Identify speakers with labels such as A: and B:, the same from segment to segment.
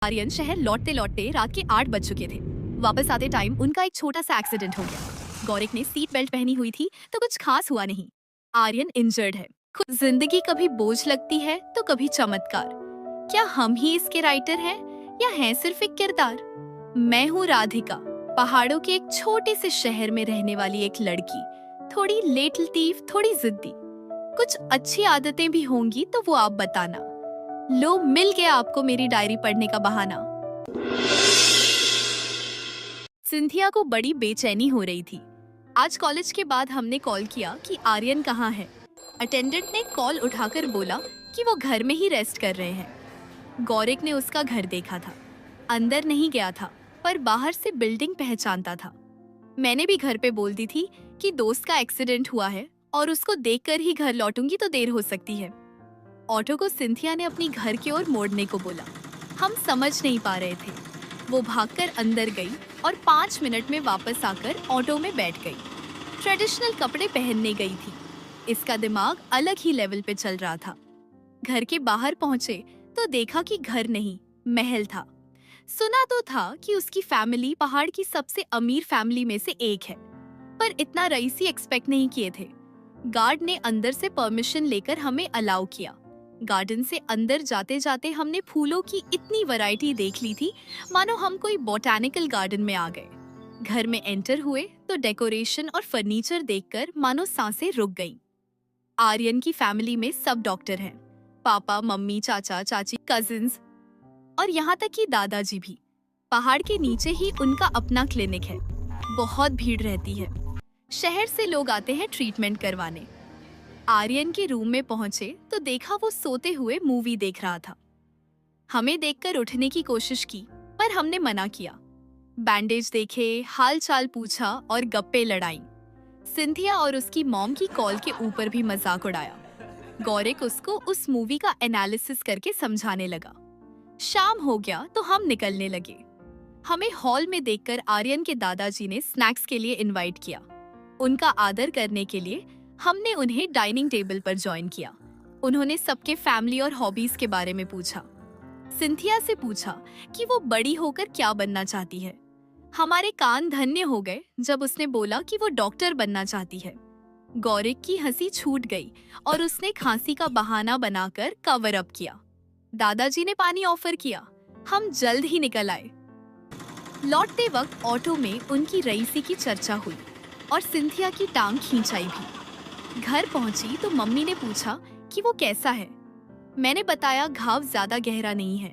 A: आर्यन शहर लौटते लौटते रात के 8 बज चुके थे। वापस आते टाइम उनका एक छोटा सा एक्सीडेंट हो गया। गौरिक ने सीट बेल्ट पहनी हुई थी तो कुछ खास हुआ नहीं। आर्यन इंजर्ड है। खुद जिंदगी कभी बोझ लगती है तो कभी चमत्कार। क्या हम ही इसके राइटर हैं या हैं सिर्फ एक किरदार? मैं हूँ राधिका, पहाड़ों के एक छोटे से शहर में रहने वाली एक लड़की। थोड़ी लेट लतीफ, थोड़ी जिद्दी। कुछ अच्छी आदतें भी होंगी तो वो आप बताना। लो, मिल गया आपको मेरी डायरी पढ़ने का बहाना। सिंथिया को बड़ी बेचैनी हो रही थी। आज कॉलेज के बाद हमने कॉल किया कि आर्यन कहाँ है। अटेंडेंट ने कॉल उठाकर बोला कि वो घर में ही रेस्ट कर रहे हैं। गौरिक ने उसका घर देखा था। अंदर नहीं गया था पर बाहर से बिल्डिंग पहचानता था। मैंने भी घर पे बोल दी थी कि दोस्त का एक्सीडेंट हुआ है और उसको देखकर ही घर लौटूंगी तो देर हो सकती है। ऑटो को सिंथिया ने अपनी घर की ओर मोड़ने को बोला। हम समझ नहीं पा रहे थे। वो भागकर अंदर गई और 5 मिनट में वापस आकर ऑटो में बैठ गई। ट्रेडिशनल कपड़े पहनने गई थी। इसका दिमाग अलग ही लेवल पे चल रहा था। घर के बाहर पहुंचे तो देखा कि घर नहीं, महल था। सुना तो था कि उसकी फैमिली पहाड़ की सबसे अमीर फैमिली में से एक है, पर इतना रईसी एक्सपेक्ट नहीं किए थे। गार्ड ने अंदर से परमिशन लेकर हमें अलाउ किया। गार्डन से अंदर जाते जाते हमने फूलों की इतनी वैरायटी देख ली थी मानो हम कोई बॉटैनिकल गार्डन में आ गए। घर में एंटर हुए तो डेकोरेशन और फर्नीचर देखकर मानो सांसें रुक गईं। आर्यन की फैमिली में सब डॉक्टर हैं। पापा, मम्मी, चाचा, चाची, कजिन्स और यहाँ तक कि दादाजी भी। पहाड़ के नीचे ही उनका अपना क्लिनिक है। बहुत भीड़ रहती है। शहर से लोग आते हैं ट्रीटमेंट करवाने। आर्यन के रूम में पहुंचे तो देखा वो सोते हुए मूवी देख रहा था। हमें देखकर उठने की कोशिश की पर हमने मना किया। बैंडेज देखे, हाल चाल पूछा और गप्पे लड़ाई। सिंथिया और उसकी मॉम की कॉल के ऊपर भी मजाक उड़ाया। गौरिक उसको उस मूवी का एनालिसिस करके समझाने लगा। शाम हो गया तो हम निकलने लगे। हमें हॉल में देखकर आर्यन के दादाजी ने स्नैक्स के लिए इनवाइट किया। उनका आदर करने के लिए हमने उन्हें डाइनिंग टेबल पर ज्वाइन किया। उन्होंने सबके फैमिली और हॉबीज के बारे में पूछा। सिंथिया से पूछा कि वो बड़ी होकर क्या बनना चाहती है। हमारे कान धन्य हो गए जब उसने बोला कि वो डॉक्टर बनना चाहती है। गौरिक की हंसी छूट गई और उसने खांसी का बहाना बनाकर कवर अप किया। दादाजी ने पानी ऑफर किया। हम जल्द ही निकल आए। लौटते वक्त ऑटो में उनकी रईसी की चर्चा हुई और सिंथिया की टांग खींचाई भी। घर पहुंची तो मम्मी ने पूछा कि वो कैसा है। मैंने बताया घाव ज्यादा गहरा नहीं है।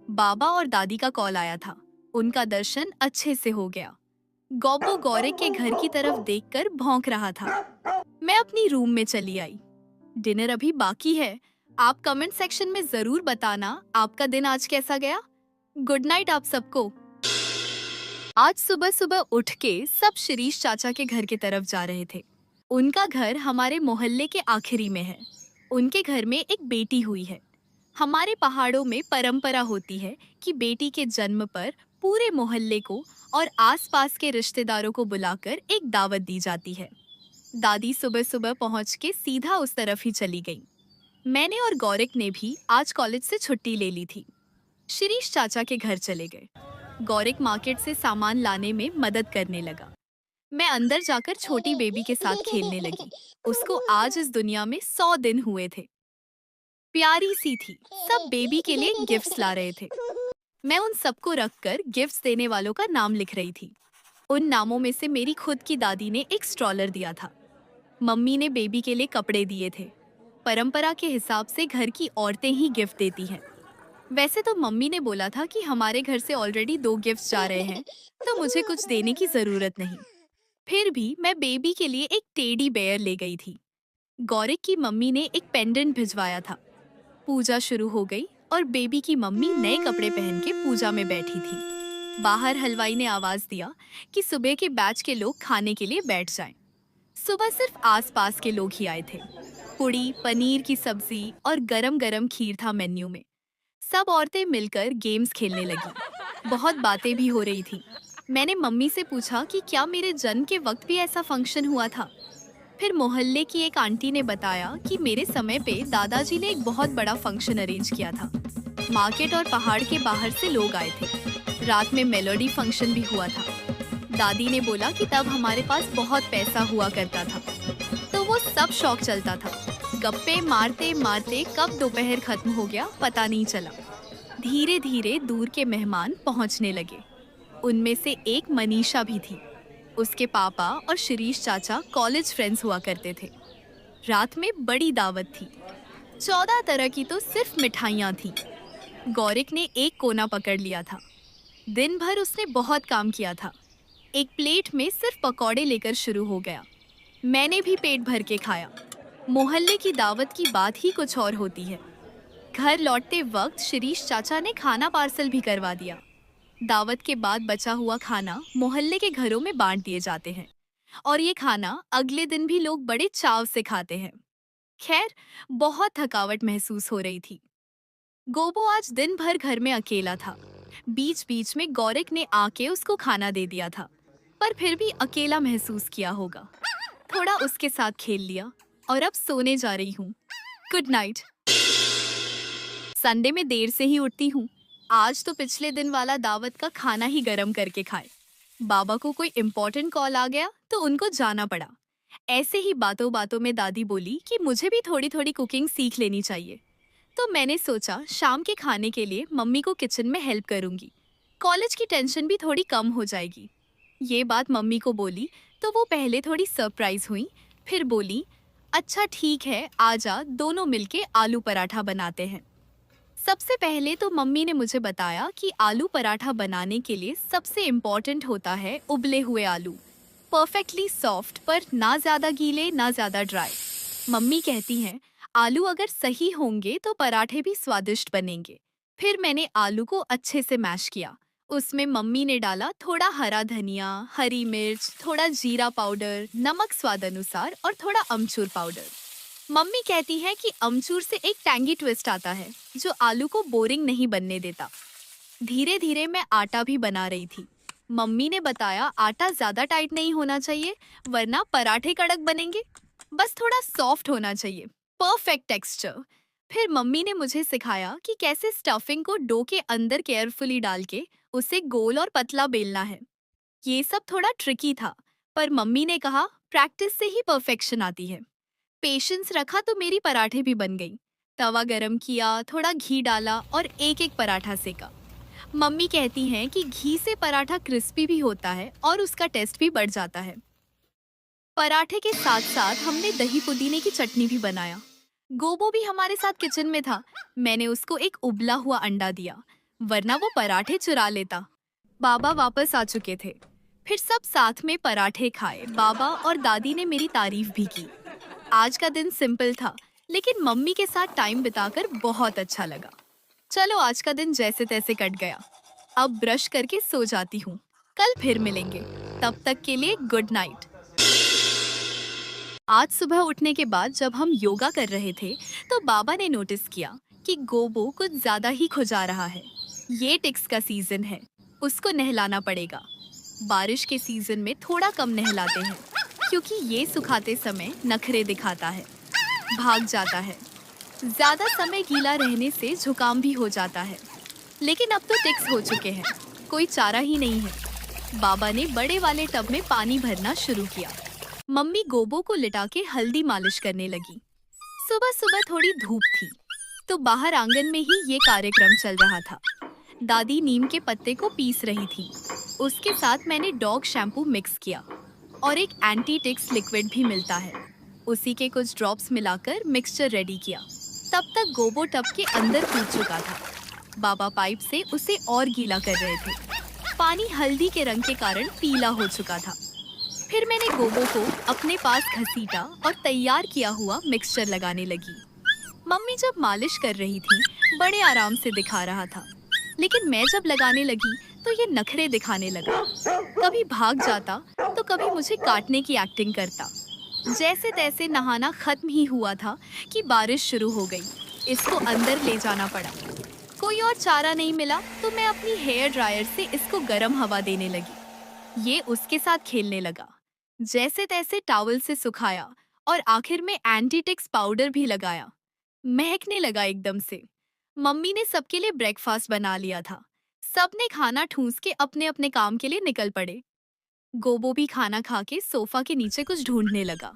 A: बाबा और दादी का कॉल आया था। उनका दर्शन अच्छे से हो गया। गौबो गौरिक के घर की तरफ देखकर भौंक रहा था। मैं अपनी रूम में चली आई। डिनर अभी बाकी है। आप कमेंट सेक्शन में जरूर बताना आपका दिन आज कैसा गया। गुड नाइट आप सबको। आज सुबह सुबह उठ के सब शिरीष चाचा के घर की तरफ जा रहे थे। उनका घर हमारे मोहल्ले के आखिरी में है। उनके घर में एक बेटी हुई है। हमारे पहाड़ों में परंपरा होती है कि बेटी के जन्म पर पूरे मोहल्ले को और आसपास के रिश्तेदारों को बुलाकर एक दावत दी जाती है। दादी सुबह सुबह पहुंच के सीधा उस तरफ ही चली गई। मैंने और गौरिक ने भी आज कॉलेज से छुट्टी ले ली थी। शिरीष चाचा के घर चले गए। गौरिक मार्केट से सामान लाने में मदद करने लगा। मैं अंदर जाकर छोटी बेबी के साथ खेलने लगी। उसको आज इस दुनिया में 100 दिन हुए थे। प्यारी सी थी। सब बेबी के लिए गिफ्ट्स ला रहे थे। मैं उन सबको रखकर गिफ्ट्स देने वालों का नाम लिख रही थी। उन नामों में से मेरी खुद की दादी ने एक स्ट्रॉलर दिया था। मम्मी ने बेबी के लिए कपड़े दिए थे। परंपरा के हिसाब से घर की औरतें ही गिफ्ट देती हैं। वैसे तो मम्मी ने बोला था कि हमारे घर से ऑलरेडी 2 गिफ्ट्स जा रहे हैं तो मुझे कुछ देने की जरूरत नहीं। फिर भी मैं बेबी के लिए एक टेडी बेयर ले गई थी। गौरिक की मम्मी ने एक पेंडेंट भिजवाया था। पूजा शुरू हो गई और बेबी की मम्मी नए कपड़े पहन के पूजा में बैठी थी। बाहर हलवाई ने आवाज दिया कि सुबह के बैच के लोग खाने के लिए बैठ जाएं। सुबह सिर्फ आसपास के लोग ही आए थे। पूड़ी, पनीर की सब्जी और गरम गरम खीर था मेन्यू में। सब औरतें मिलकर गेम्स खेलने लगी। बहुत बातें भी हो रही थी। मैंने मम्मी से पूछा कि क्या मेरे जन्म के वक्त भी ऐसा फंक्शन हुआ था। फिर मोहल्ले की एक आंटी ने बताया कि मेरे समय पे दादाजी ने एक बहुत बड़ा फंक्शन अरेंज किया था। मार्केट और पहाड़ के बाहर से लोग आए थे। रात में मेलोडी फंक्शन भी हुआ था। दादी ने बोला कि तब हमारे पास बहुत पैसा हुआ करता था, तो वो सब शौक चलता था। गप्पे मारते मारते कब दोपहर खत्म हो गया पता नहीं चला। धीरे धीरे दूर के मेहमान पहुंचने लगे। उनमें से एक मनीषा भी थी। उसके पापा और शिरीष चाचा कॉलेज फ्रेंड्स हुआ करते थे। रात में बड़ी दावत थी। 14 तरह की तो सिर्फ मिठाइयाँ थीं। गौरिक ने एक कोना पकड़ लिया था। दिन भर उसने बहुत काम किया था। एक प्लेट में सिर्फ पकौड़े लेकर शुरू हो गया। मैंने भी पेट भर के खाया। मोहल्ले की दावत की बात ही कुछ और होती है। घर लौटते वक्त शिरीष चाचा ने खाना पार्सल भी करवा दिया। दावत के बाद बचा हुआ खाना मोहल्ले के घरों में बांट दिए जाते हैं और ये खाना अगले दिन भी लोग बड़े चाव से खाते हैं। खैर, बहुत थकावट महसूस हो रही थी। गोबो आज दिन भर घर में अकेला था। बीच बीच में गौरिक ने आके उसको खाना दे दिया था, पर फिर भी अकेला महसूस किया होगा। थोड़ा उसके साथ खेल लिया और अब सोने जा रही हूँ। Good night. संडे में देर से ही उठती हूँ। आज तो पिछले दिन वाला दावत का खाना ही गरम करके खाए। बाबा को कोई इम्पोर्टेंट कॉल आ गया तो उनको जाना पड़ा। ऐसे ही बातों बातों में दादी बोली कि मुझे भी थोड़ी थोड़ी कुकिंग सीख लेनी चाहिए। तो मैंने सोचा शाम के खाने के लिए मम्मी को किचन में हेल्प करूंगी। कॉलेज की टेंशन भी थोड़ी कम हो जाएगी। ये बात मम्मी को बोली तो वो पहले थोड़ी सरप्राइज हुई, फिर बोली, अच्छा ठीक है, आजा दोनों मिलके आलू पराठा बनाते हैं। सबसे पहले तो मम्मी ने मुझे बताया कि आलू पराठा बनाने के लिए सबसे इम्पोर्टेंट होता है उबले हुए आलू, परफेक्टली सॉफ्ट पर ना ज़्यादा गीले ना ज़्यादा ड्राई। मम्मी कहती हैं आलू अगर सही होंगे तो पराठे भी स्वादिष्ट बनेंगे। फिर मैंने आलू को अच्छे से मैश किया। उसमें मम्मी ने डाला थोड़ा हरा धनिया, हरी मिर्च, थोड़ा जीरा पाउडर, नमक स्वाद अनुसार और थोड़ा अमचूर पाउडर। मम्मी कहती है कि अमचूर से एक टैंगी ट्विस्ट आता है जो आलू को बोरिंग नहीं बनने देता। धीरे धीरे मैं आटा भी बना रही थी। मम्मी ने बताया आटा ज्यादा टाइट नहीं होना चाहिए वरना पराठे कड़क बनेंगे, बस थोड़ा सॉफ्ट होना चाहिए, परफेक्ट टेक्सचर। फिर मम्मी ने मुझे सिखाया कि कैसे स्टफिंग को डो के अंदर केयरफुली डाल के उसे गोल और पतला बेलना है। ये सब थोड़ा ट्रिकी था, पर मम्मी ने कहा प्रैक्टिस से ही परफेक्शन आती है। पेशेंस रखा तो मेरी पराठे भी बन गई। तवा गरम किया, थोड़ा घी डाला और एक एक पराठा सेका। मम्मी कहती हैं कि घी से पराठा क्रिस्पी भी होता है और उसका टेस्ट भी बढ़ जाता है। पराठे के साथ साथ हमने दही पुदीने की चटनी भी बनाया। गोबो भी हमारे साथ किचन में था। मैंने उसको एक उबला हुआ अंडा दिया, वरना वो पराठे चुरा लेता। बाबा वापस आ चुके थे। फिर सब साथ में पराठे खाए। बाबा और दादी ने मेरी तारीफ भी की। आज का दिन सिंपल था, लेकिन मम्मी के साथ टाइम बिताकर बहुत अच्छा लगा। चलो आज का दिन जैसे तैसे कट गया। अब ब्रश करके सो जाती हूँ। कल फिर मिलेंगे। तब तक के लिए गुड नाइट। आज सुबह उठने के बाद जब हम योगा कर रहे थे तो बाबा ने नोटिस किया कि गोबो कुछ ज्यादा ही खुजा रहा है। ये टिक्स का सीजन है, उसको नहलाना पड़ेगा। बारिश के सीजन में थोड़ा कम नहलाते हैं क्योंकि ये सुखाते समय नखरे दिखाता है, भाग जाता है। ज्यादा समय गीला रहने से जुकाम भी हो जाता है। लेकिन अब तो टिक्स हो चुके हैं, कोई चारा ही नहीं है। बाबा ने बड़े वाले टब में पानी भरना शुरू किया। मम्मी गोबो को लिटा के हल्दी मालिश करने लगी। सुबह सुबह थोड़ी धूप थी तो बाहर आंगन में ही ये कार्यक्रम चल रहा था। दादी नीम के पत्ते को पीस रही थी। उसके साथ मैंने डॉग शैम्पू मिक्स किया और एक एंटी टिक्स लिक्विड भी मिलता है, उसी के कुछ ड्रॉप्स मिलाकर मिक्सचर रेडी किया। तब तक गोबो टब के अंदर कूद चुका था। बाबा पाइप से उसे और गीला कर रहे थे। पानी हल्दी के रंग के कारण पीला हो चुका था। फिर मैंने गोबो को अपने पास घसीटा और तैयार किया हुआ मिक्सचर लगाने लगी। मम्मी जब मालिश कर रही थी बड़े आराम से दिखा रहा था, लेकिन मैं जब लगाने लगी तो ये नखरे दिखाने लगा। कभी भाग जाता तो कभी मुझे काटने की एक्टिंग करता। जैसे तैसे नहाना खत्म ही हुआ था कि बारिश शुरू हो गई। इसको अंदर ले जाना पड़ा। कोई और चारा नहीं मिला तो मैं अपनी हेयर ड्रायर से इसको गर्म हवा देने लगी। ये उसके साथ खेलने लगा। जैसे तैसे टॉवल से सुखाया और आखिर में एंटीटिक्स पाउडर भी लगाया। महकने लगा एकदम से। मम्मी ने सबके लिए ब्रेकफास्ट बना लिया था। सबने खाना ठूस के अपने अपने काम के लिए निकल पड़े। गोबो भी खाना खा के सोफा के नीचे कुछ ढूंढने लगा।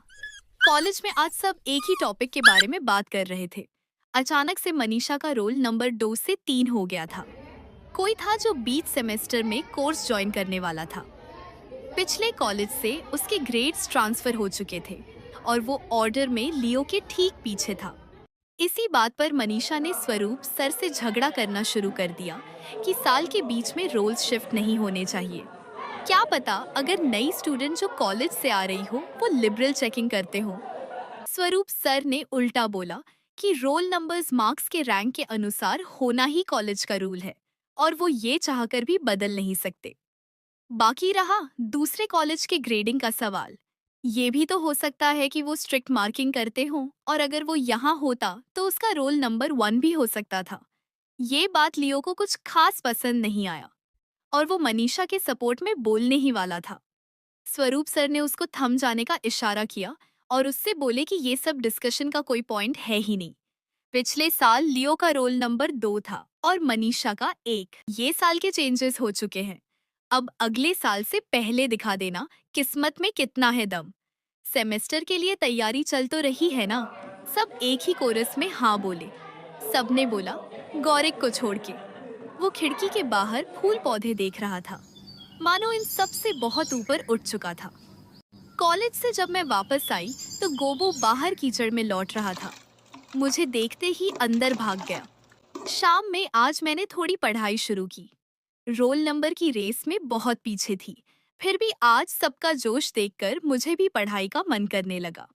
A: कॉलेज में आज सब एक ही टॉपिक के बारे में बात कर रहे थे। अचानक से मनीषा का रोल नंबर 2 से 3 हो गया था। कोई था जो बीच सेमेस्टर में कोर्स ज्वाइन करने वाला था। पिछले कॉलेज से उसके ग्रेड्स ट्रांसफर हो चुके थे और वो ऑर्डर में लियो के ठीक पीछे था। इसी बात पर मनीषा ने स्वरूप सर से झगड़ा करना शुरू कर दिया कि साल के बीच में रोल्स शिफ्ट नहीं होने चाहिए। क्या पता अगर नई स्टूडेंट जो कॉलेज से आ रही हो वो लिबरल चेकिंग करते हो। स्वरूप सर ने उल्टा बोला कि रोल नंबर्स मार्क्स के रैंक के अनुसार होना ही कॉलेज का रूल है और वो ये चाहकर भी बदल नहीं सकते। बाकी रहा दूसरे कॉलेज के ग्रेडिंग का सवाल। ये भी तो हो सकता है कि वो स्ट्रिक्ट मार्किंग करते हों और अगर वो यहाँ होता तो उसका रोल नंबर 1 भी हो सकता था। ये बात लियो को कुछ खास पसंद नहीं आया और वो मनीषा के सपोर्ट में बोलने ही वाला था। स्वरूप सर ने उसको थम जाने का इशारा किया और उससे बोले कि ये सब डिस्कशन का कोई पॉइंट है ही नहीं। पिछले साल लियो का रोल नंबर 2 था और मनीषा का 1। ये साल के चेंजेस हो चुके हैं। अब अगले साल से पहले दिखा देना किस्मत में कितना है दम। सेमेस्टर के लिए तैयारी चल तो रही है ना। सब एक ही कोरस में हाँ बोले। सबने बोला गौरिक को छोड़ के। वो खिड़की के बाहर फूल पौधे देख रहा था, मानो इन सब से बहुत ऊपर उठ चुका था। कॉलेज से जब मैं वापस आई तो गोबो बाहर कीचड़ में लौट रहा था। मुझे देखते ही अंदर भाग गया। शाम में आज मैंने थोड़ी पढ़ाई शुरू की। रोल नंबर की रेस में बहुत पीछे थी, फिर भी आज सबका जोश देखकर मुझे भी पढ़ाई का मन करने लगा।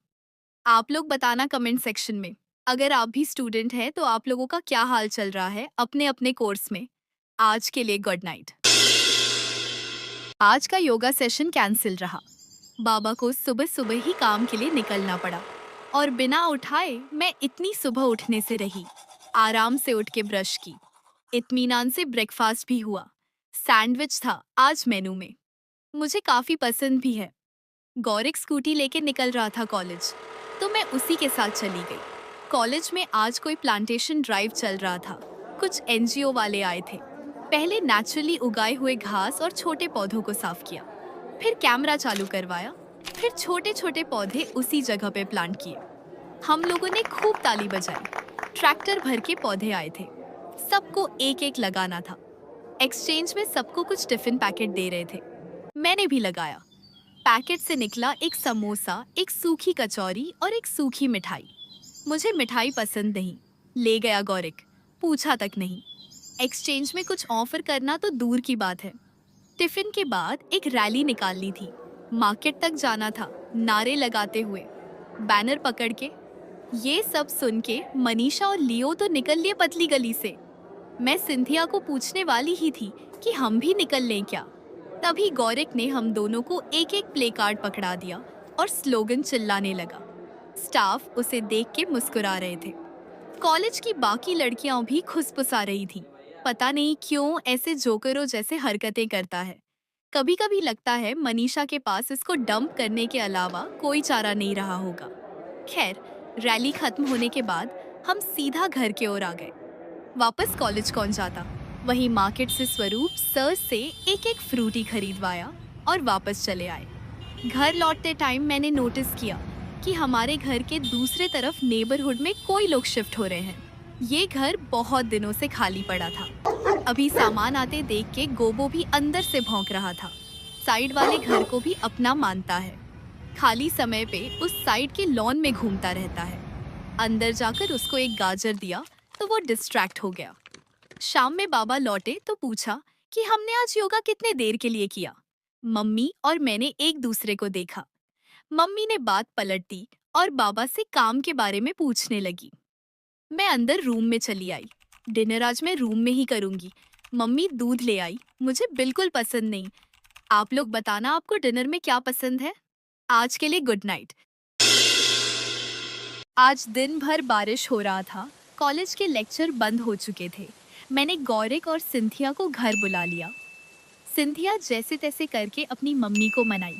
A: आप लोग बताना कमेंट सेक्शन में, अगर आप भी स्टूडेंट हैं तो आप लोगों का क्या हाल चल रहा है अपने अपने कोर्स में। आज के लिए गुड नाइट। आज का योगा सेशन कैंसिल रहा। बाबा को सुबह सुबह ही काम के लिए निकलना पड़ा और बिना उठाए मैं इतनी सुबह उठने से रही। आराम से उठ के ब्रश की, इत्मीनान से ब्रेकफास्ट भी हुआ। सैंडविच था आज मेनू में, मुझे काफी पसंद भी है। गौरिक स्कूटी लेके निकल रहा था कॉलेज, तो मैं उसी के साथ चली गई। कॉलेज में आज कोई प्लांटेशन ड्राइव चल रहा था। कुछ एनजीओ वाले आए थे। पहले नेचुरली उगाए हुए घास और छोटे पौधों को साफ किया, फिर कैमरा चालू करवाया, फिर छोटे छोटे पौधे उसी जगह पे प्लांट किए। हम लोगों ने खूब ताली बजाई। ट्रैक्टर भर के पौधे आए थे, सबको एक एक लगाना था। एक्सचेंज में सबको कुछ टिफिन पैकेट दे रहे थे, मैंने भी लगाया। पैकेट से निकला एक समोसा, एक सूखी कचौरी और एक सूखी मिठाई। मुझे मिठाई पसंद नहीं, ले गया गौरिक, पूछा तक नहीं। एक्सचेंज में कुछ ऑफर करना तो दूर की बात है। टिफिन के बाद एक रैली निकालनी थी, मार्केट तक जाना था, नारे लगाते हुए, बैनर पकड़ के। ये सब सुन के मनीषा और लियो तो निकल लिए पतली गली से। मैं सिंथिया को पूछने वाली ही थी कि हम भी निकल लें क्या। तभी गौरिक ने हम दोनों को एक एक प्ले कार्ड पकड़ा दिया और स्लोगन चिल्लाने लगा। स्टाफ उसे देख के मुस्कुरा रहे थे। कॉलेज की बाकी लड़कियां भी खुसफुसा रही थीं। पता नहीं क्यों ऐसे जोकरों जैसे हरकतें करता है। कभी कभी लगता है मनीषा के पास इसको डंप करने के अलावा कोई चारा नहीं रहा होगा। खैर, रैली खत्म होने के बाद हम सीधा घर की ओर आ गए। वापस कॉलेज कौन जाता, वहीं मार्केट से स्वरूप सर से एक एक फ्रूटी खरीदवाया और वापस चले आए। घर लौटते टाइम मैंने नोटिस किया कि हमारे घर के दूसरे तरफ नेबरहुड में कोई लोग शिफ्ट हो रहे हैं। ये घर बहुत दिनों से खाली पड़ा था। अभी सामान आते देख के गोबो भी अंदर से भौंक रहा था। साइड वाले घर को भी अपना मानता है। खाली समय पे उस साइड के लॉन में घूमता रहता है। अंदर जाकर उसको एक गाजर दिया तो वो डिस्ट्रैक्ट हो गया। शाम में बाबा लौटे तो पूछा कि हमने आज योगा कितने देर के लिए किया। मम्मी और मैंने एक दूसरे को देखा। मम्मी ने बात पलट दी और बाबा से काम के बारे में पूछने लगी। मैं अंदर रूम में चली आई। डिनर आज मैं रूम में ही करूंगी। मम्मी दूध ले आई, मुझे बिल्कुल पसंद नहीं। आप लोग बताना आपको डिनर में क्या पसंद है। आज के लिए गुड नाइट। आज दिन भर बारिश हो रहा था। कॉलेज के लेक्चर बंद हो चुके थे। मैंने गौरिक और सिंथिया को घर बुला लिया। सिंथिया जैसे तैसे करके अपनी मम्मी को मनाई।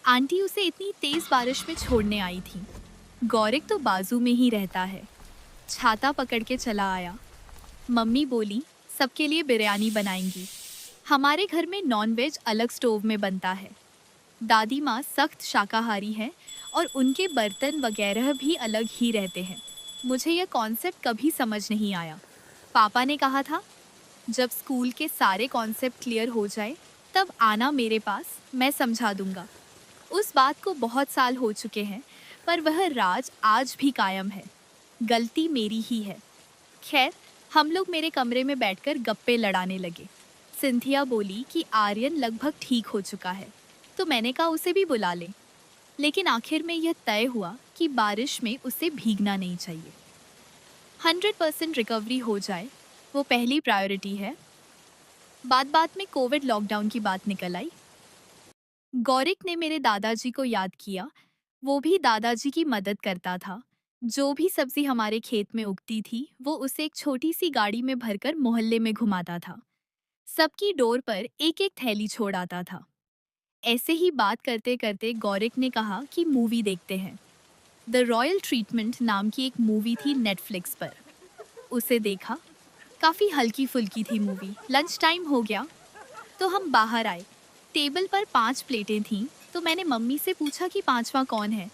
A: आंटी उसे इतनी तेज बारिश में छोड़ने आई थी। गौरिक तो बाजू में ही रहता है। छाता पकड़ के चला आया। मम्मी बोली, सबके लिए बिरयानी बनाएंगी। हमारे घर में नॉन वेज अलग स्टोव में बनता है। दादी माँ सख्त शाकाहारी हैं और उनके बर्तन वगैरह भी अलग ही रहते हैं। मुझे यह कॉन्सेप्ट कभी समझ नहीं आया। पापा ने कहा था, जब स्कूल के सारे कॉन्सेप्ट क्लियर हो जाए तब आना मेरे पास, मैं समझा दूंगा। उस बात को बहुत साल हो चुके हैं, पर वह राज आज भी कायम है। गलती मेरी ही है। खैर, हम लोग मेरे कमरे में बैठकर गप्पे लड़ाने लगे। सिंथिया बोली कि आर्यन लगभग ठीक हो चुका है, तो मैंने कहा उसे भी बुला लें। लेकिन आखिर में यह तय हुआ कि बारिश में उसे भीगना नहीं चाहिए। 100% रिकवरी हो जाए, वो पहली प्रायोरिटी है। बात बात में कोविड लॉकडाउन की बात निकल आई। गौरिक ने मेरे दादाजी को याद किया। वो भी दादाजी की मदद करता था। जो भी सब्जी हमारे खेत में उगती थी, वो उसे एक छोटी सी गाड़ी में भरकर मोहल्ले में घुमाता था। सबकी डोर पर एक एक थैली छोड़ आता था। ऐसे ही बात करते करते गौरिक ने कहा कि मूवी देखते हैं। द रॉयल ट्रीटमेंट नाम की एक मूवी थी नेटफ्लिक्स पर। उसे देखा। काफ़ी हल्की फुल्की थी मूवी। लंच टाइम हो गया तो हम बाहर आए। टेबल पर 5 प्लेटें थीं, तो मैंने मम्मी से पूछा कि पांचवा कौन है।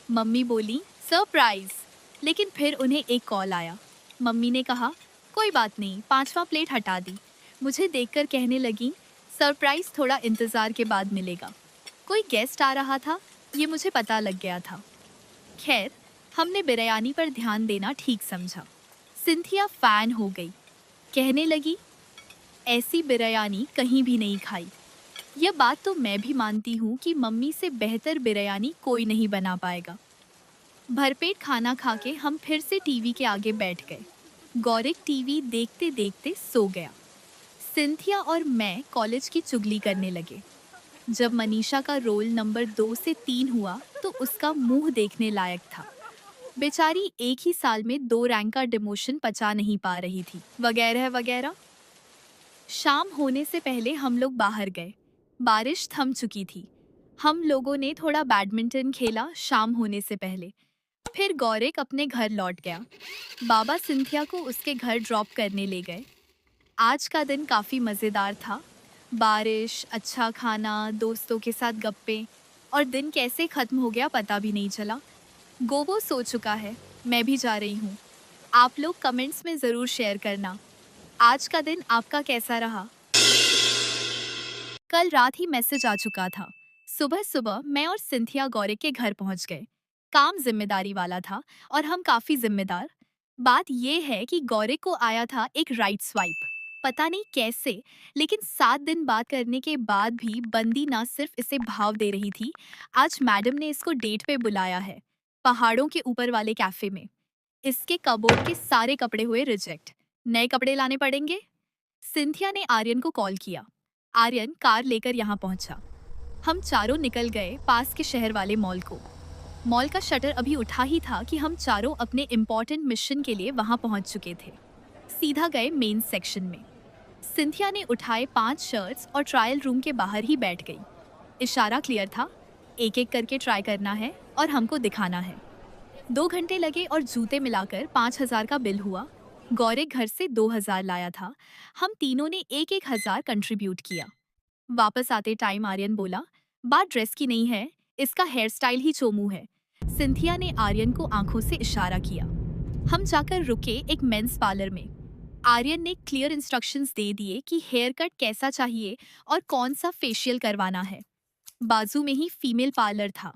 A: मम्मी बोली, सरप्राइज। लेकिन फिर उन्हें एक कॉल आया। मम्मी ने कहा, कोई बात नहीं, पांचवा प्लेट हटा दी। मुझे देखकर कहने लगी, सरप्राइज थोड़ा इंतज़ार के बाद मिलेगा। कोई गेस्ट आ रहा था, ये मुझे पता लग गया था। खैर, हमने बिरयानी पर ध्यान देना ठीक समझा। सिंथिया फैन हो गई। कहने लगी, ऐसी बिरयानी कहीं भी नहीं खाई। यह बात तो मैं भी मानती हूँ कि मम्मी से बेहतर बिरयानी कोई नहीं बना पाएगा। भरपेट खाना खा के हम फिर से टीवी के आगे बैठ गए। गौरिक टीवी देखते देखते सो गया। सिंथिया और मैं कॉलेज की चुगली करने लगे। जब मनीषा का रोल नंबर 2 से 3 हुआ तो उसका मुंह देखने लायक था। बेचारी एक ही साल में 2 रैंक का डिमोशन पचा नहीं पा रही थी, वगैरह वगैरह। शाम होने से पहले हम लोग बाहर गए। बारिश थम चुकी थी। हम लोगों ने थोड़ा बैडमिंटन खेला शाम होने से पहले। फिर गौरिक अपने घर लौट गया। बाबा सिंथिया को उसके घर ड्रॉप करने ले गए। आज का दिन काफ़ी मज़ेदार था। बारिश, अच्छा खाना, दोस्तों के साथ गप्पे, और दिन कैसे ख़त्म हो गया पता भी नहीं चला। गोबो सो चुका है, मैं भी जा रही हूँ। आप लोग कमेंट्स में ज़रूर शेयर करना, आज का दिन आपका कैसा रहा। कल रात ही मैसेज आ चुका था। सुबह सुबह मैं और सिंथिया गौरिक के घर पहुंच गए। काम जिम्मेदारी वाला था और हम काफी जिम्मेदार। बात यह है कि गौरिक को आया था एक राइट स्वाइप। पता नहीं कैसे, लेकिन 7 दिन बात करने के बाद भी बंदी ना सिर्फ इसे भाव दे रही थी, आज मैडम ने इसको डेट पे बुलाया है, पहाड़ों के ऊपर वाले कैफे में। इसके कबोर्ड के सारे कपड़े हुए रिजेक्ट। नए कपड़े लाने पड़ेंगे। सिंथिया ने आर्यन को कॉल किया। आर्यन कार लेकर यहाँ पहुंचा। हम चारों निकल गए पास के शहर वाले मॉल को। मॉल का शटर अभी उठा ही था कि हम चारों अपने इम्पोर्टेंट मिशन के लिए वहां पहुंच चुके थे। सीधा गए मेन सेक्शन में। सिंथिया ने उठाए 5 शर्ट्स और ट्रायल रूम के बाहर ही बैठ गई। इशारा क्लियर था, एक एक करके ट्राई करना है और हमको दिखाना है। 2 घंटे लगे और जूते मिलाकर 5,000 का बिल हुआ। गौरिक घर से 2,000 लाया था। हम तीनों ने एक एक हजार कंट्रीब्यूट किया। वापस आते टाइम आर्यन बोला, बात ड्रेस की नहीं है, इसका हेयर स्टाइल ही चोमू है। सिंथिया ने आर्यन को आंखों से इशारा किया। हम जाकर रुके एक मेंस पार्लर में। आर्यन ने क्लियर इंस्ट्रक्शंस दे दिए कि हेयर कट कैसा चाहिए और कौन सा फेशियल करवाना है। बाजू में ही फीमेल पार्लर था।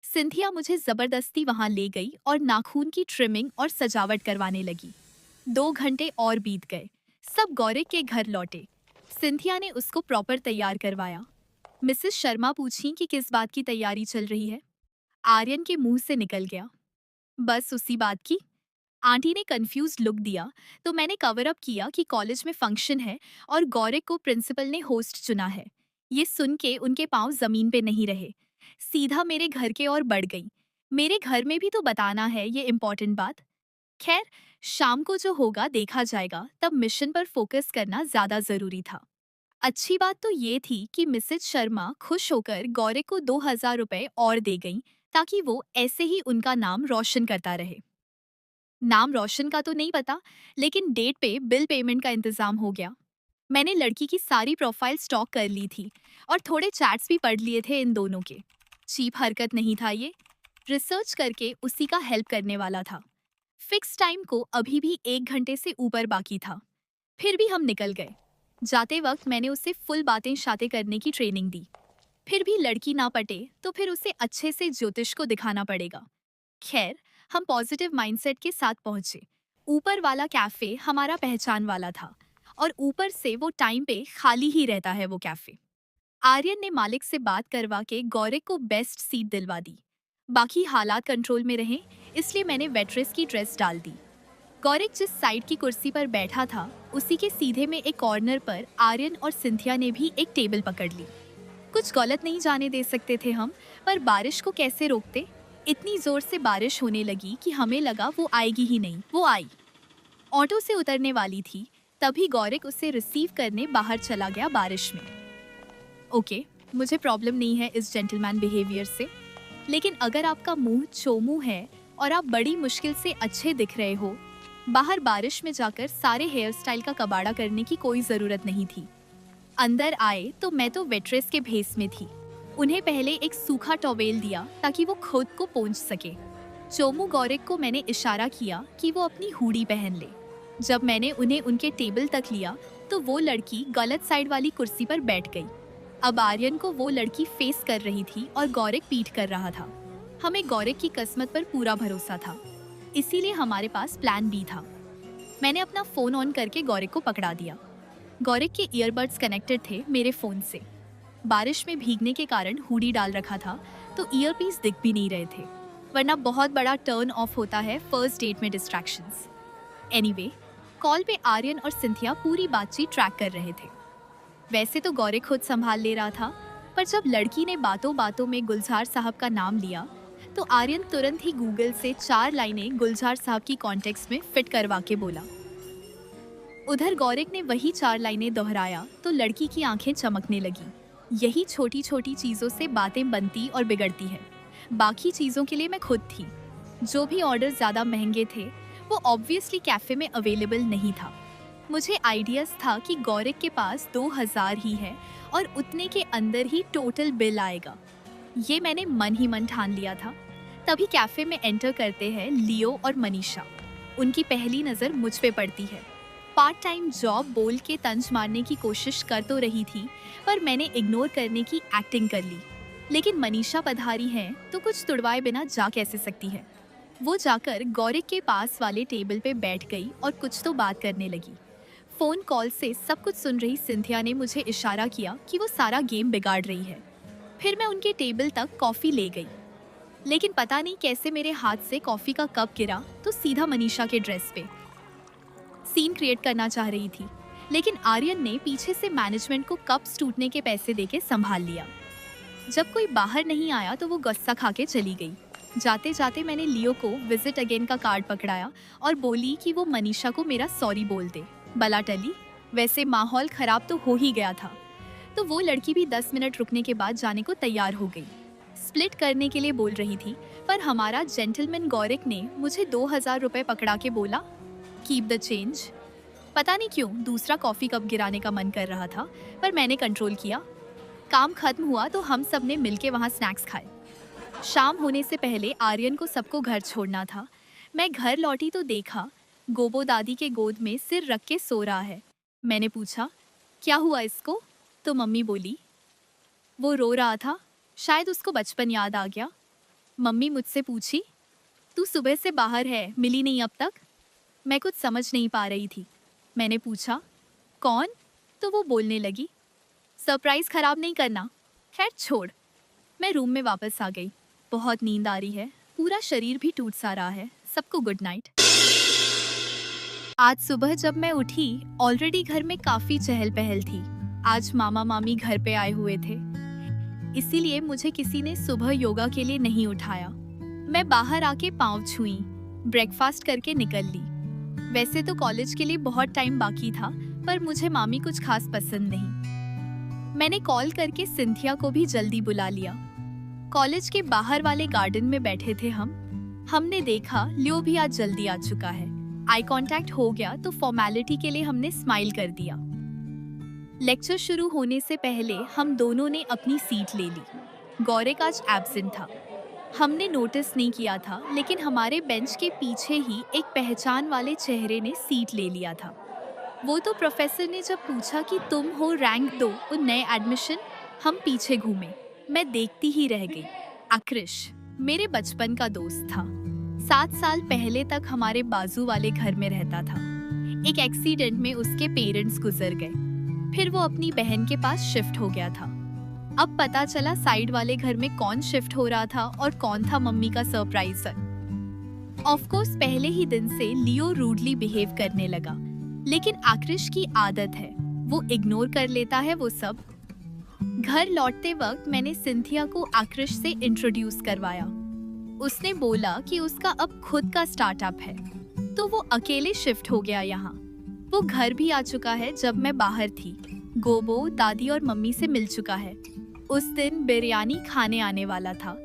A: सिंथिया मुझे जबरदस्ती वहां ले गई और नाखून की ट्रिमिंग और सजावट करवाने लगी। 2 घंटे और बीत गए। सब गौरिक के घर लौटे। सिंथिया ने उसको प्रॉपर तैयार करवाया। मिसेस शर्मा पूछी कि किस बात की तैयारी चल रही है। आर्यन के मुंह से निकल गया, बस उसी बात की। आंटी ने कंफ्यूज लुक दिया तो मैंने कवर अप किया कि कॉलेज में फंक्शन है और गौरिक को प्रिंसिपल ने होस्ट चुना है। ये सुन के उनके पांव जमीन पे नहीं रहे। सीधा मेरे घर के ओर बढ़ गई। मेरे घर में भी तो बताना है ये इम्पोर्टेंट बात। खैर, शाम को जो होगा देखा जाएगा, तब मिशन पर फोकस करना ज्यादा जरूरी था। अच्छी बात तो ये थी कि मिसेज शर्मा खुश होकर गौरिक को 2,000 रुपए और दे गईं, ताकि वो ऐसे ही उनका नाम रोशन करता रहे। नाम रोशन का तो नहीं पता, लेकिन डेट पे बिल पेमेंट का इंतजाम हो गया। मैंने लड़की की सारी प्रोफाइल स्टॉक कर ली थी और थोड़े चैट्स भी पढ़ लिए थे इन दोनों के। चीप हरकत नहीं था ये, रिसर्च करके उसी का हेल्प करने वाला था। फिक्स टाइम को अभी भी 1 घंटे से ऊपर बाकी था, फिर भी हम निकल गए। जाते वक्त मैंने उसे फुल बातें शाते करने की ट्रेनिंग दी। फिर भी लड़की ना पटे तो फिर उसे अच्छे से ज्योतिष को दिखाना पड़ेगा। खैर, हम पॉजिटिव माइंडसेट के साथ पहुंचे। ऊपर वाला कैफे हमारा पहचान वाला था और ऊपर से वो टाइम पे खाली ही रहता है वो कैफे। आर्यन ने मालिक से बात करवा के गौरिक को बेस्ट सीट दिलवा दी। बाकी हालात कंट्रोल में रहे, इसलिए मैंने वेट्रेस की ड्रेस डाल दी। गौरिक जिस साइड की कुर्सी पर बैठा था उसी के सीधे में एक कॉर्नर पर आर्यन और सिंथिया ने भी एक टेबल पकड़ ली। कुछ गलत नहीं जाने दे सकते थे हम, पर बारिश को कैसे रोकते। इतनी जोर से बारिश होने लगी कि हमें लगा वो आएगी ही नहीं। वो आई, ऑटो से उतरने वाली थी, तभी गौरिक उसे रिसीव करने बाहर चला गया बारिश में। ओके, मुझे प्रॉब्लम नहीं है इस जेंटलमैन बिहेवियर से, लेकिन अगर आपका मुंह चोमू है और आप बड़ी मुश्किल से अच्छे दिख रहे हो, बाहर बारिश में जाकर सारे हेयर स्टाइल का कबाड़ा करने की कोई ज़रूरत नहीं थी। अंदर आए तो मैं तो वेट्रेस के भेस में थी। उन्हें पहले एक सूखा टॉवेल दिया ताकि वो खुद को पोंछ सके। चोमू गौरिक को मैंने इशारा किया कि वो अपनी हुडी पहन ले। जब मैंने उन्हें उनके टेबल तक लिया तो वो लड़की गलत साइड वाली कुर्सी पर बैठ गई। अब आर्यन को वो लड़की फेस कर रही थी और गौरिक पीठ कर रहा था। हमें गौरिक की किस्मत पर पूरा भरोसा था, इसीलिए हमारे पास प्लान बी था। मैंने अपना फ़ोन ऑन करके गौरिक को पकड़ा दिया। गौरिक के ईयरबड्स कनेक्टेड थे मेरे फ़ोन से। बारिश में भीगने के कारण हुडी डाल रखा था तो ईयरपीस दिख भी नहीं रहे थे, वरना बहुत बड़ा टर्न ऑफ होता है फर्स्ट डेट में डिस्ट्रैक्शंस। एनीवे, कॉल पे आर्यन और सिंथिया पूरी बातचीत ट्रैक कर रहे थे। वैसे तो गौरिक खुद संभाल ले रहा था, पर जब लड़की ने बातों बातों में गुलजार साहब का नाम लिया तो आर्यन तुरंत ही गूगल से 4 लाइनें गुलजार साहब की कॉन्टेक्स्ट में फिट करवा के बोला। उधर गौरिक ने वही 4 लाइनें दोहराया तो लड़की की आंखें चमकने लगी। यही छोटी छोटी चीज़ों से बातें बनती और बिगड़ती हैं। बाकी चीज़ों के लिए मैं खुद थी। जो भी ऑर्डर ज़्यादा महंगे थे वो ऑब्वियसली कैफ़े में अवेलेबल नहीं था। मुझे आइडियाज़ था कि गौरिक के पास 2000 ही है और उतने के अंदर ही टोटल बिल आएगा। ये मैंने मन ही मन ठान लिया था। तभी कैफ़े में एंटर करते हैं लियो और मनीषा। उनकी पहली नज़र मुझ पे पड़ती है। पार्ट टाइम जॉब बोल के तंज मारने की कोशिश कर तो रही थी, पर मैंने इग्नोर करने की एक्टिंग कर ली। लेकिन मनीषा पधारी है तो कुछ तुड़वाए बिना जा कैसे सकती है। वो जाकर गौरिक के पास वाले टेबल पे बैठ गई और कुछ तो बात करने लगी। फ़ोन कॉल से सब कुछ सुन रही सिंथिया ने मुझे इशारा किया कि वो सारा गेम बिगाड़ रही है। फिर मैं उनके टेबल तक कॉफ़ी ले गई, लेकिन पता नहीं कैसे मेरे हाथ से कॉफ़ी का कप गिरा तो सीधा मनीषा के ड्रेस पे। सीन क्रिएट करना चाह रही थी, लेकिन आर्यन ने पीछे से मैनेजमेंट को कप्स टूटने के पैसे देके संभाल लिया। जब कोई बाहर नहीं आया तो वो गुस्सा खा के चली गई। जाते जाते मैंने लियो को विजिट अगेन का कार्ड पकड़ाया और बोली कि वो मनीषा को मेरा सॉरी बोल दे। बला टली। वैसे माहौल खराब तो हो ही गया था, तो वो लड़की भी 10 मिनट रुकने के बाद जाने को तैयार हो गई। स्प्लिट करने के लिए बोल रही थी, पर हमारा जेंटलमैन गौरिक ने मुझे 2000 रुपए पकड़ा के बोला, कीप द चेंज। पता नहीं क्यों दूसरा कॉफ़ी कप गिराने का मन कर रहा था, पर मैंने कंट्रोल किया। काम खत्म हुआ तो हम सब ने मिलके वहाँ स्नैक्स खाए। शाम होने से पहले आर्यन को सबको घर छोड़ना था। मैं घर लौटी तो देखा गोबो दादी के गोद में सिर रख के सो रहा है। मैंने पूछा, क्या हुआ इसको? तो मम्मी बोली, वो रो रहा था, शायद उसको बचपन याद आ गया। मम्मी मुझसे पूछी, तू सुबह से बाहर है, मिली नहीं अब तक? मैं कुछ समझ नहीं पा रही थी। मैंने पूछा, कौन? तो वो बोलने लगी, सरप्राइज़ ख़राब नहीं करना। खैर छोड़। मैं रूम में वापस आ गई। बहुत नींद आ रही है, पूरा शरीर भी टूट सा रहा है। सबको गुड नाइट। आज सुबह जब मैं उठी ऑलरेडी घर में काफ़ी चहल पहल थी। आज मामा मामी घर पे आए हुए थे, इसीलिए मुझे किसी ने सुबह योगा के लिए नहीं उठाया। मैं बाहर आके पाँव छुई, ब्रेकफास्ट करके निकल ली। वैसे तो कॉलेज के लिए बहुत टाइम बाकी था, पर मुझे मामी कुछ खास पसंद नहीं। मैंने कॉल करके सिंथिया को भी जल्दी बुला लिया। कॉलेज के बाहर वाले गार्डन में बैठे थे हम। हमने देखा लियो भी आज जल्दी आ चुका है। आई कांटेक्ट हो गया तो फॉर्मेलिटी के लिए हमने स्माइल कर दिया। लेक्चर शुरू होने से पहले हम दोनों ने अपनी सीट ले ली। गौरिक आज एब्सेंट था। हमने नोटिस नहीं किया था, लेकिन हमारे बेंच के पीछे ही एक पहचान वाले चेहरे ने सीट ले लिया था। वो तो प्रोफेसर ने जब पूछा कि तुम हो रैंक 2 और नए एडमिशन, हम पीछे घूमे। मैं देखती ही रह गई। आकृष मेरे बचपन का दोस्त था। 7 साल पहले तक हमारे बाजू वाले घर में रहता था। एक एक्सीडेंट में उसके पेरेंट्स गुजर गए, फिर वो अपनी बहन के पास शिफ्ट हो गया था। अब पता चला साइड वाले घर में कौन शिफ्ट हो रहा था और कौन था मम्मी का सरप्राइजर। ऑफ कोर्स पहले ही दिन से लियो रूडली बिहेव करने लगा, लेकिन आकृष की आदत है, वो इग्नोर कर लेता है वो सब। घर लौटते वक्त मैंने सिंथिया को आकृष से इंट्रोड्यूस करवाया। उसने बोला कि उसका अब खुद का स्टार्टअप है, तो वो अकेले शिफ्ट हो गया यहाँ। वो घर भी आ चुका है जब मैं बाहर थी। गोबो, दादी और मम्मी से मिल चुका है। उस दिन बिरयानी खाने आने वाला था,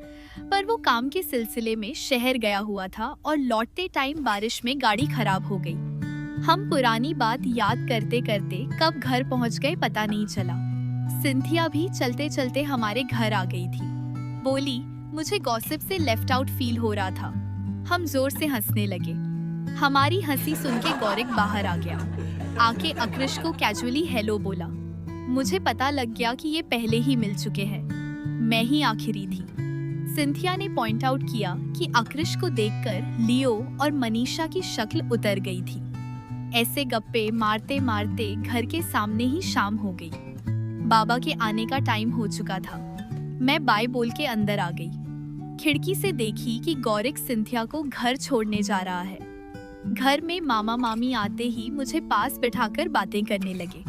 A: पर वो काम के सिलसिले में शहर गया हुआ था और लौटते टाइम बारिश में गाड़ी खराब हो गई। हम पुरानी बात याद करते करते कब घर पहुंच गए पता नहीं चला। सिंथिया भी चलते चलते हमारे घर आ गई थी। बोली, मुझे गॉसिप से लेफ्ट आउट फील हो रहा था। हम जोर से हंसने लगे। हमारी हंसी सुन के गौरिक बाहर आ गया। आके आकृष को कैजुअली हेलो बोला। मुझे पता लग गया कि ये पहले ही मिल चुके हैं। मैं ही आखिरी थी। सिंथिया ने पॉइंट आउट किया कि आकृष को देखकर लियो और मनीषा की शक्ल उतर गई थी। ऐसे गप्पे मारते मारते घर के सामने ही शाम हो गई। बाबा के आने का टाइम हो चुका था। मैं बाय बोल के अंदर आ गई। खिड़की से देखी कि गौरिक सिंथिया को घर छोड़ने जा रहा है। घर में मामा मामी आते ही मुझे पास बिठाकर बातें करने लगे।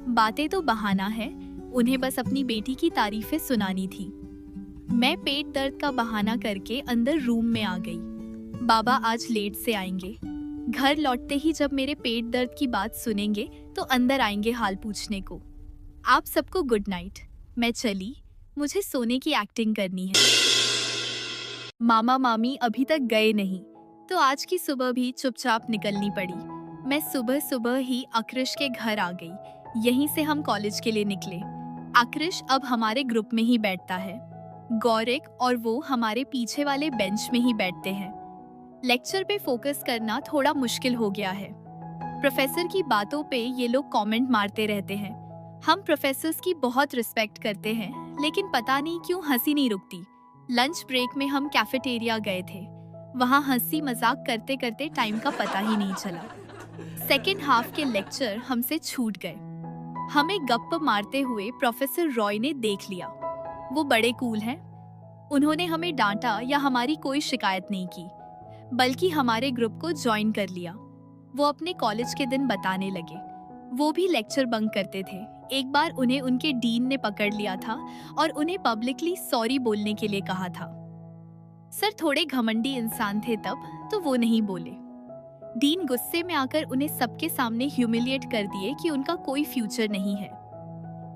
A: बातें तो बहाना है, उन्हें बस अपनी बेटी की तारीफें सुनानी थी। मैं पेट दर्द का बहाना करके अंदर रूम में आ गई। बाबा आज लेट से आएंगे। घर लौटते ही जब मेरे पेट दर्द की बात सुनेंगे तो अंदर आएंगे हाल पूछने को। आप सबको गुड नाइट। मैं चली, मुझे सोने की एक्टिंग करनी है। मामा मामी अभी तक गए नहीं, तो आज की सुबह भी चुपचाप निकलनी पड़ी। मैं सुबह सुबह ही आकृष के घर आ गई। यहीं से हम कॉलेज के लिए निकले। आकृष अब हमारे ग्रुप में ही बैठता है। गौरिक और वो हमारे पीछे वाले बेंच में ही बैठते हैं। लेक्चर पे फोकस करना थोड़ा मुश्किल हो गया है। प्रोफेसर की बातों पे ये लोग कमेंट मारते रहते हैं। हम प्रोफेसर्स की बहुत रिस्पेक्ट करते हैं, लेकिन पता नहीं क्यों हंसी नहीं रुकती। लंच ब्रेक में हम कैफेटेरिया गए थे। वहाँ हंसी मजाक करते करते टाइम का पता ही नहीं चला। सेकेंड हाफ के लेक्चर हमसे छूट गए। हमें गप्प मारते हुए प्रोफेसर रॉय ने देख लिया। वो बड़े कूल हैं। उन्होंने हमें डांटा या हमारी कोई शिकायत नहीं की, बल्कि हमारे ग्रुप को ज्वाइन कर लिया। वो अपने कॉलेज के दिन बताने लगे। वो भी लेक्चर बंक करते थे। एक बार उन्हें उनके डीन ने पकड़ लिया था और उन्हें पब्लिकली सॉरी बोलने के लिए कहा था। सर थोड़े घमंडी इंसान थे तब, तो वो नहीं बोले। डीन गुस्से में आकर उन्हें सबके सामने ह्यूमिलिएट कर दिए कि उनका कोई फ्यूचर नहीं है।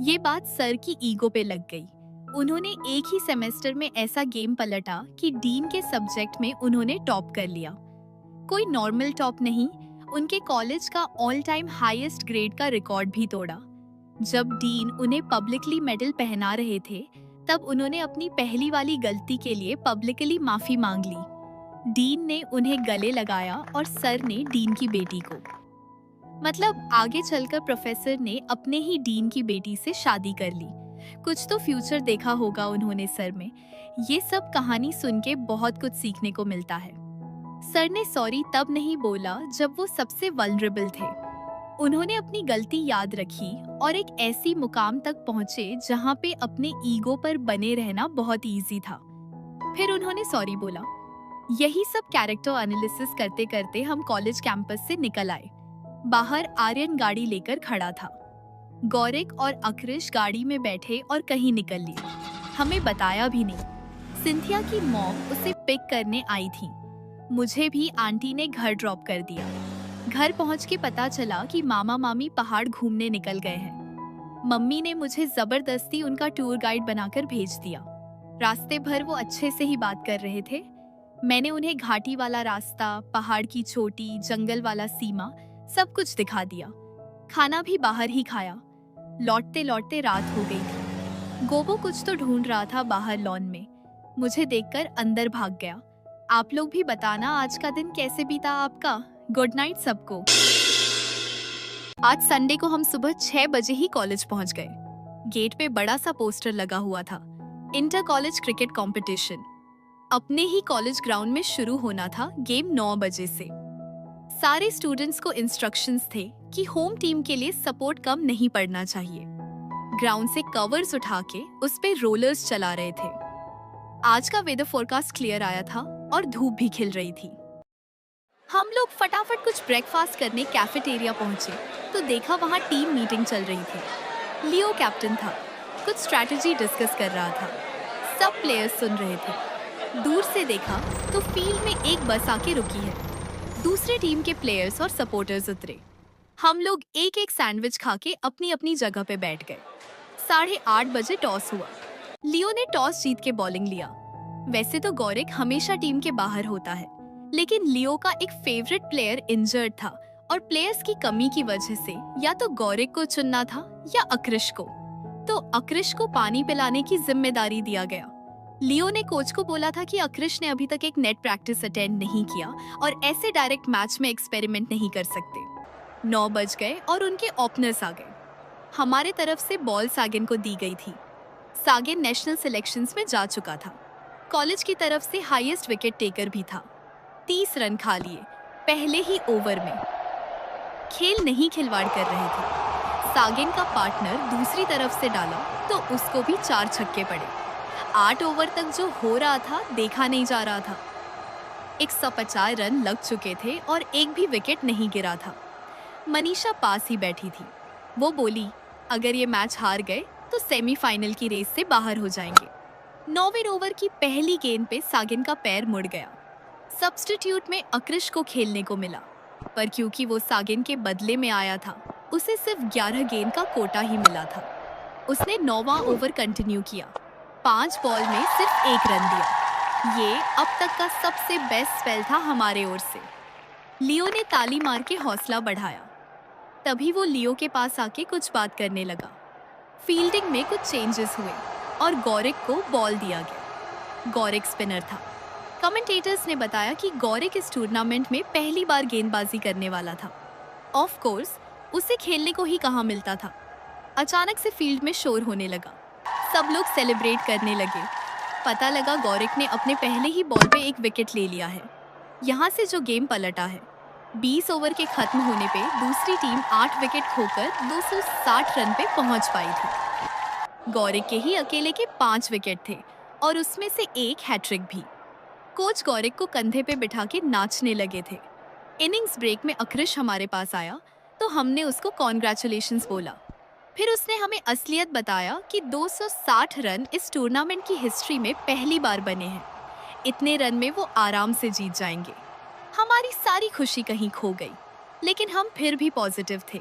A: ये बात सर की ईगो पे लग गई। उन्होंने एक ही सेमेस्टर में ऐसा गेम पलटा कि डीन के सब्जेक्ट में उन्होंने टॉप कर लिया। कोई नॉर्मल टॉप नहीं, उनके कॉलेज का ऑल टाइम हाईएस्ट ग्रेड का रिकॉर्ड भी तोड़ा। जब डीन उन्हें पब्लिकली मेडल पहना रहे थे, तब उन्होंने अपनी पहली वाली गलती के लिए पब्लिकली माफी मांग ली। डीन ने उन्हें गले लगाया और सर ने डीन की बेटी को। मतलब आगे चलकर प्रोफेसर ने अपने ही डीन की बेटी से शादी कर ली। कुछ तो फ्यूचर देखा होगा उन्होंने सर में। ये सब कहानी सुन के बहुत कुछ सीखने को मिलता है। सर ने सॉरी तब नहीं बोला जब वो सबसे वल्नरेबल थे। उन्होंने अपनी गलती याद रखी और एक ऐसी मुकाम तक पहुंचे जहां पे अपने ईगो पर बने रहना बहुत इजी था। फिर उन्होंने सॉरी बोला। यही सब कैरेक्टर एनालिसिस करते करते हम कॉलेज कैंपस से निकल आए। बाहर आर्यन गाड़ी लेकर खड़ा था। गौरिक और आकृष गाड़ी में बैठे और कहीं निकल लिए। हमें बताया भी नहीं। सिंथिया की मॉम उसे पिक करने आई थी। मुझे भी आंटी ने घर ड्रॉप कर दिया। घर पहुंच के पता चला कि मामा मामी पहाड़ घूमने निकल गए हैं। मम्मी ने मुझे जबरदस्ती उनका टूर गाइड बनाकर भेज दिया। रास्ते भर वो अच्छे से ही बात कर रहे थे। मैंने उन्हें घाटी वाला रास्ता, पहाड़ की चोटी, जंगल वाला सीमा सब कुछ दिखा दिया। खाना भी बाहर ही खाया। लौटते लौटते रात हो गई थी। गोबो कुछ तो ढूंढ रहा था बाहर लॉन में। मुझे देखकर अंदर भाग गया। आप लोग भी बताना आज का दिन कैसे बीता आपका। गुड नाइट सबको। आज संडे को हम सुबह 6 बजे ही कॉलेज पहुंच गए। गेट पे बड़ा सा पोस्टर लगा हुआ था, इंटर कॉलेज क्रिकेट कंपटीशन। अपने ही कॉलेज ग्राउंड में शुरू होना था गेम 9 बजे से। सारे स्टूडेंट्स को इंस्ट्रक्शंस थे कि होम टीम के लिए सपोर्ट कम नहीं पड़ना चाहिए। ग्राउंड से कवर्स उठा के उस पे रोलर्स चला रहे थे। आज का वेदर फोरकास्ट क्लियर आया था और धूप भी खिल रही थी। हम लोग फटाफट कुछ ब्रेकफास्ट करने कैफेटेरिया पहुंचे तो देखा वहां टीम मीटिंग चल रही थी। लियो कैप्टन था, कुछ स्ट्रैटेजी डिस्कस कर रहा था। सब प्लेयर्स सुन रहे थे। दूर से देखा तो फील्ड में एक बस आके रुकी है। दूसरे टीम के प्लेयर्स और सपोर्टर्स उतरे। हम लोग एक एक सैंडविच खा के अपनी अपनी जगह पे बैठ गए। 8:30 बजे टॉस हुआ। लियो ने टॉस जीत के बॉलिंग लिया। वैसे तो गौरिक हमेशा टीम के बाहर होता है, लेकिन लियो का एक फेवरेट प्लेयर इंजर्ड था और प्लेयर्स की कमी की वजह से या तो गौरिक को चुनना था या अक्रिश को। तो अक्रिश को पानी पिलाने की जिम्मेदारी दिया गया। लियो ने कोच को बोला था कि अक्रिश ने अभी तक एक नेट प्रैक्टिस अटेंड नहीं किया और ऐसे डायरेक्ट मैच में एक्सपेरिमेंट नहीं कर सकते। 9 बज गए और उनके ओपनर्स आ गए। हमारे तरफ से बॉल सागिन को दी गई थी। सागिन नेशनल सिलेक्शंस में जा चुका था। कॉलेज की तरफ से हाईएस्ट विकेट टेकर भी था। 30 रन खा लिए पहले ही ओवर में। खेल नहीं खिलवाड़ कर रहे थे। सागिन का पार्टनर दूसरी तरफ से डाला तो उसको भी 4 छक्के पड़े। 8 ओवर तक जो हो रहा था देखा नहीं जा रहा था। 150 रन लग चुके थे और एक भी विकेट नहीं गिरा था। मनीषा पास ही बैठी थी। वो बोली, अगर ये मैच हार गए तो सेमीफाइनल की रेस से बाहर हो जाएंगे। 9वें ओवर की पहली गेंद पे सागिन का पैर मुड़ गया। सब्स्टिट्यूट में अक्रिश को खेलने को मिला, पर क्योंकि वो सागिन के बदले में आया था, उसे सिर्फ 11 गेंद का कोटा ही मिला था। उसने 9वां ओवर कंटिन्यू किया। 5 बॉल में सिर्फ 1 रन दिया। ये अब तक का सबसे बेस्ट स्पेल था हमारे ओर से। लियो ने ताली मार के हौसला बढ़ाया। तभी वो लियो के पास आके कुछ बात करने लगा। फील्डिंग में कुछ चेंजेस हुए और गौरिक को बॉल दिया गया। गौरिक स्पिनर था। कमेंटेटर्स ने बताया कि गौरिक इस टूर्नामेंट में पहली बार गेंदबाजी करने वाला था। ऑफ कोर्स उसे खेलने को ही कहाँ मिलता था। अचानक से फील्ड में शोर होने लगा। सब लोग सेलिब्रेट करने लगे। पता लगा गौरिक ने अपने पहले ही बॉल पे एक विकेट ले लिया है। यहाँ से जो गेम पलटा है। 20 ओवर के खत्म होने पे दूसरी टीम 8 विकेट खोकर 260 रन पे पहुंच पाई थी। गौरिक के ही अकेले के 5 विकेट थे और उसमें से एक हैट्रिक भी। कोच गौरिक को कंधे पे बिठा के नाचने लगे थे। इनिंग्स ब्रेक में अक्रिश हमारे पास आया तो हमने उसको कॉन्ग्रेचुलेशंस बोला। फिर उसने हमें असलियत बताया कि 260 रन इस टूर्नामेंट की हिस्ट्री में पहली बार बने हैं। इतने रन में वो आराम से जीत जाएंगे। हमारी सारी खुशी कहीं खो गई, लेकिन हम फिर भी पॉजिटिव थे।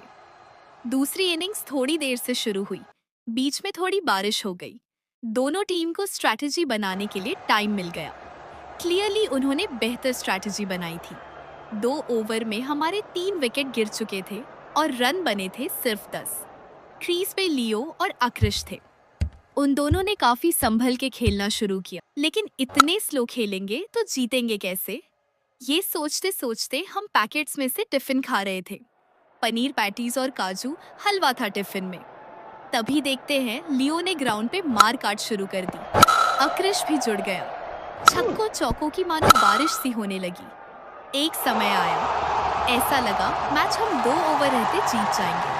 A: दूसरी इनिंग्स थोड़ी देर से शुरू हुई। बीच में थोड़ी बारिश हो गई। दोनों टीम को स्ट्रैटेजी बनाने के लिए टाइम मिल गया। क्लियरली उन्होंने बेहतर स्ट्रैटेजी बनाई थी। 2 ओवर में हमारे 3 विकेट गिर चुके थे और रन बने थे सिर्फ 10। क्रीज पे लियो और अक्रिश थे। उन दोनों ने काफी संभल के खेलना शुरू किया, लेकिन इतने स्लो खेलेंगे तो जीतेंगे कैसे? ये सोचते सोचते हम पैकेट्स में से टिफिन खा रहे थे। पनीर पैटीज और काजू हलवा था टिफिन में। तभी देखते हैं लियो ने ग्राउंड पे मार काट शुरू कर दी। अक्रिश भी जुड़ गया। छक्कों चौकों की मानो बारिश सी होने लगी। एक समय आया, ऐसा लगा मैच हम 2 ओवर रहते जीत जाएंगे।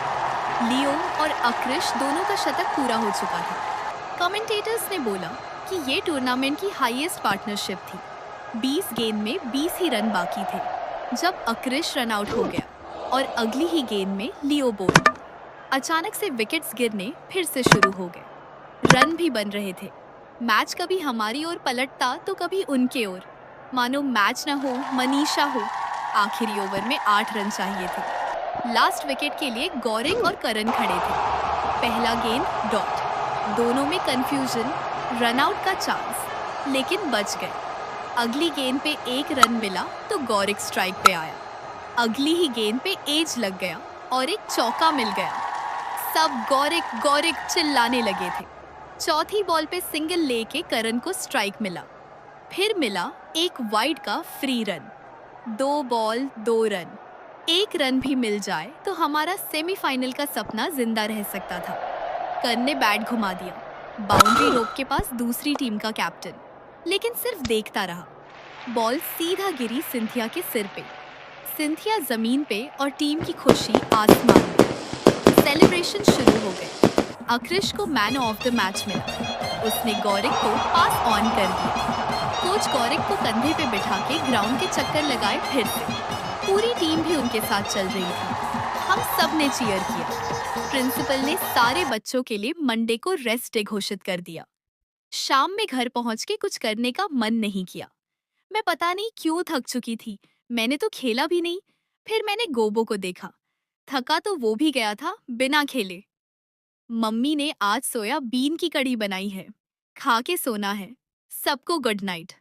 A: लियो और अक्रिश दोनों का शतक पूरा हो चुका था। कमेंटेटर्स ने बोला कि ये टूर्नामेंट की हाईएस्ट पार्टनरशिप थी। 20 गेंद में 20 ही रन बाकी थे जब अक्रिश रन आउट हो गया और अगली ही गेंद में लियो बोल। अचानक से विकेट्स गिरने फिर से शुरू हो गए। रन भी बन रहे थे। मैच कभी हमारी ओर पलटता तो कभी उनके ओर। मानो मैच न हो, मनीषा हो। आखिरी ओवर में 8 रन चाहिए थे। लास्ट विकेट के लिए गौरिक और करण खड़े थे। पहला गेंद डॉट। दोनों में कंफ्यूजन, रन आउट का चांस, लेकिन बच गए। अगली गेंद पे एक रन मिला तो गौरिक स्ट्राइक पे आया। अगली ही गेंद पे एज लग गया और एक चौका मिल गया। सब गौरिक गौरिक चिल्लाने लगे थे। चौथी बॉल पे सिंगल लेके करण को स्ट्राइक मिला। फिर मिला एक वाइड का फ्री रन। 2 ball 2 run. एक रन भी मिल जाए तो हमारा सेमीफाइनल का सपना जिंदा रह सकता था। करण ने बैट घुमा दिया। बाउंड्री रोप के पास दूसरी टीम का कैप्टन, लेकिन सिर्फ देखता रहा। बॉल सीधा गिरी सिंथिया के सिर पे। सिंथिया जमीन पे और टीम की खुशी आसमान में। सेलिब्रेशन शुरू हो गए। अक्रिश को मैन ऑफ द मैच मिला। उसने गौरिक को पास ऑन कर दिया। कोच गौरिक को कंधे पे बिठा के ग्राउंड के चक्कर लगाए फिर से। पूरी टीम भी उनके साथ चल रही थी। हम सब ने चीयर किया। प्रिंसिपल ने सारे बच्चों के लिए मंडे को रेस्ट डे घोषित कर दिया। शाम में घर पहुंच के कुछ करने का मन नहीं किया। मैं पता नहीं क्यों थक चुकी थी। मैंने तो खेला भी नहीं। फिर मैंने गोबो को देखा। थका तो वो भी गया था बिना खेले। मम्मी ने आज सोयाबीन की कढ़ी बनाई है। खा के सोना है। सबको गुड नाइट।